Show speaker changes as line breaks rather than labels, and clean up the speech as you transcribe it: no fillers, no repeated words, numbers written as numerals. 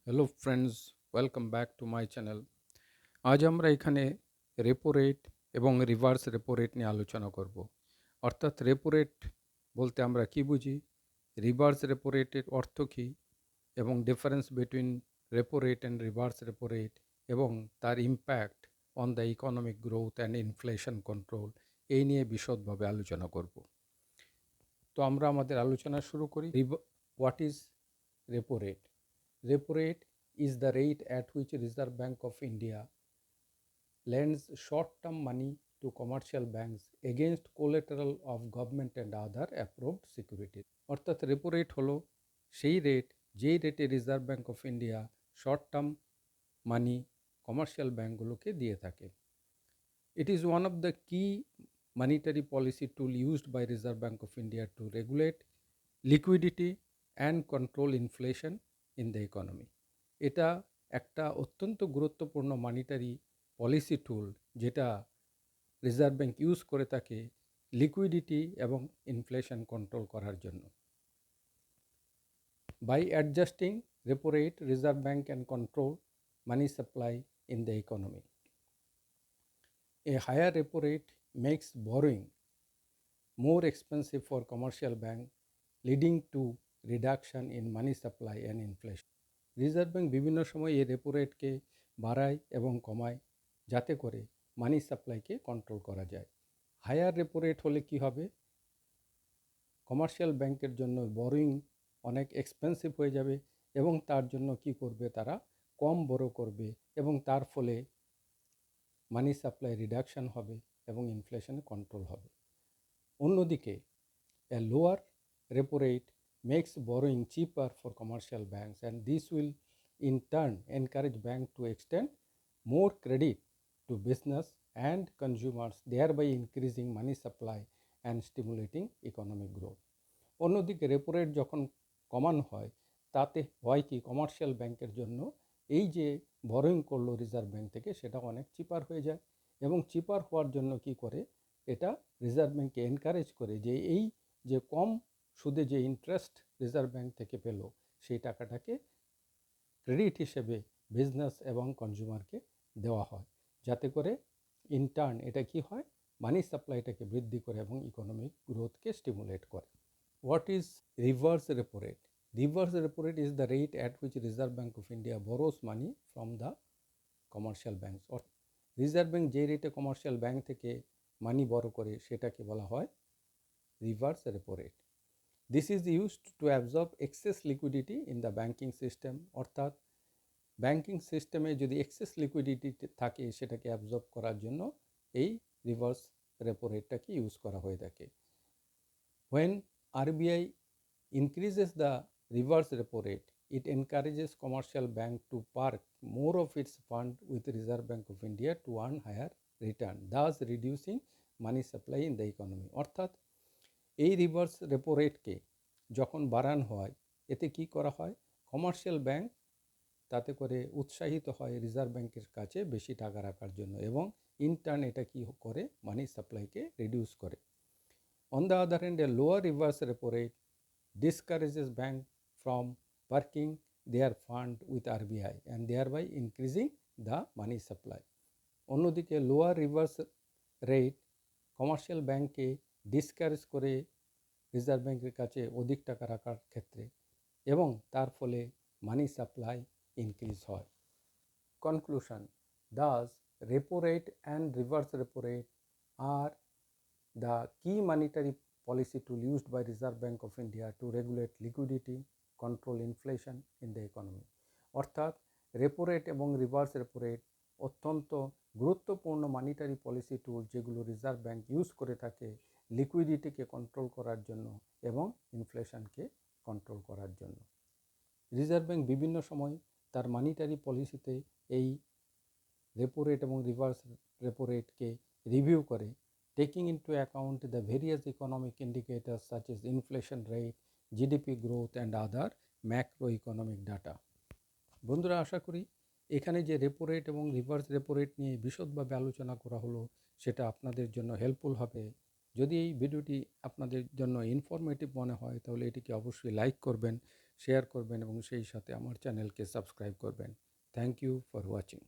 Hello friends, welcome back to my channel. আজ আমরা এখানে রেপো রেট এবং রিভার্স রেপো রেট নিয়ে আলোচনা করব। অর্থাৎ রেপো রেট বলতে আমরা কি বুঝি, রিভার্স রেপো রেটের অর্থ কী এবং difference between repo rate and reverse repo rate এবং তার impact on the economic growth and inflation control, এই নিয়ে বিশদভাবে আলোচনা করব। তো আমরা আমাদের আলোচনা শুরু করি। What is repo rate? Repo rate is the rate at which Reserve Bank of India lends short-term money to commercial banks against collateral of government and other approved securities. অর্থাৎ রেপো রেট হলো সেই rate যেই রেটে reserve Bank of India short term money commercial ব্যাঙ্কগুলোকে দিয়ে থাকে। It is one of the key monetary policy tool used by Reserve Bank of India to regulate liquidity and control inflation in the economy. এটা একটা অত্যন্ত গুরুত্বপূর্ণ monetary policy টুল যেটা reserve bank use করে থাকে লিকুইডিটি এবং ইনফ্লেশন কন্ট্রোল করার জন্য। By adjusting repo rate, reserve bank can control money supply in the economy. A higher repo rate makes borrowing more expensive for commercial bank, leading to reduction in money supply and inflation. Reserve bank বিভিন্ন সময় এই repo রেটকে বাড়ায় এবং কমায় যাতে করে মানি সাপ্লাইকে control করা যায়। হায়ার রেপো রেট হলে কি হবে, কমার্শিয়াল ব্যাংকের জন্য বরোয়িং অনেক এক্সপেন্সিভ হয়ে যাবে এবং তার জন্য কি করবে, তারা কম বড় করবে এবং তার ফলে মানি সাপ্লাই রিডাকশন হবে এবং ইনফ্লেশন কন্ট্রোল হবে। অন্যদিকে a lower repo rate makes borrowing cheaper for commercial banks, and this will in turn encourage banks to extend more credit to business and consumers, thereby increasing money supply and stimulating economic growth. অন্যদিকে repo rate যখন কমানো হয় তাতে হয় কি, commercial ব্যাংকের জন্য এই যে বরোয়িং করলো রিজার্ভ ব্যাংক থেকে সেটা অনেক চিপার হয়ে যায় এবং চিপার হওয়ার জন্য কি করে, এটা রিজার্ভ ব্যাংককে এনকারেজ করে যে এই যে কম সুদে যে ইন্টারেস্ট রিজার্ভ ব্যাংক থেকে পেল সেই টাকাটাকে ক্রেডিট হিসেবে বিজনেস এবং কনজিউমারকে দেওয়া হয়, যাতে করে ইনটার্ন এটা কি হয়, মানি সাপ্লাইটাকে বৃদ্ধি করে এবং ইকোনমিক গ্রোথকে স্টিমুলেট করে। What is reverse repo rate? Reverse repo rate is the rate at which Reserve Bank of India borrows money from the commercial banks. Reserve Bank যে রেটে কমার্শিয়াল ব্যাঙ্ক থেকে মানি বড় করে সেটাকে বলা হয় reverse repo rate. This is used to absorb excess liquidity in the banking system. অর্থাৎ banking সিস্টেমে যদি এক্সেস লিকুইডিটি থাকে সেটাকে অ্যাবজর্ব করার জন্য এই রিভার্স রেপো রেটটাকে ইউজ করা হয়ে থাকে। When RBI increases the reverse repo rate, it encourages commercial bank to park more of its fund with Reserve Bank of India to earn higher return, thus reducing money supply in the economy. অর্থাৎ এই reverse repo রেটকে যখন বাড়ানো হয় এতে কি করা হয়, commercial bank তাতে করে উৎসাহিত হয় রিজার্ভ ব্যাংকের কাছে বেশি টাকা রাখার জন্য এবং ইনটার্ন এটা কি করে, মানি সাপ্লাইকে রিডিউস করে। On the other hand, a lower reverse repo rate discourages banks from parking their fund with RBI and thereby increasing the money supply. অন্যদিকে লোয়ার রিভার্স রেট কমার্শিয়াল ব্যাংককে ডিসকারেজ করে রিজার্ভ ব্যাংকের কাছে অধিক টাকা রাখার ক্ষেত্রে এবং তার ফলে মানি সাপ্লাই ইনক্রিজ হয়। Conclusion: Thus, repo rate and reverse repo rate are the key monetary policy tool used by Reserve Bank of India to regulate liquidity, control inflation in the economy. অর্থাৎ রেপো রেট এবং reverse repo rate অত্যন্ত গুরুত্বপূর্ণ monetary policy টুল যেগুলো reserve bank use করে থাকে লিকুইডিটিকে control করার জন্য এবং ইনফ্লেশনকে কন্ট্রোল করার জন্য। রিজার্ভ ব্যাংক বিভিন্ন সময় তার মানিটারি পলিসিতে এই রেপো রেট এবং রিভার্স রেপো রেটকে রিভিউ করে, taking into account the various economic indicators such as inflation rate, GDP growth and other macroeconomic data. বন্ধুরা, আশা করি এখানে যে রেপো রেট এবং রিভার্স রেপো রেট নিয়ে বিশদভাবে আলোচনা করা হলো সেটা আপনাদের জন্য হেল্পফুল হবে। যদি এই ভিডিওটি আপনাদের জন্য ইনফরমেটিভ মনে হয় তাহলে এটিকে অবশ্যই লাইক করবেন, শেয়ার করবেন এবং সেই সাথে আমার চ্যানেলকে সাবস্ক্রাইব করবেন। Thank you for watching.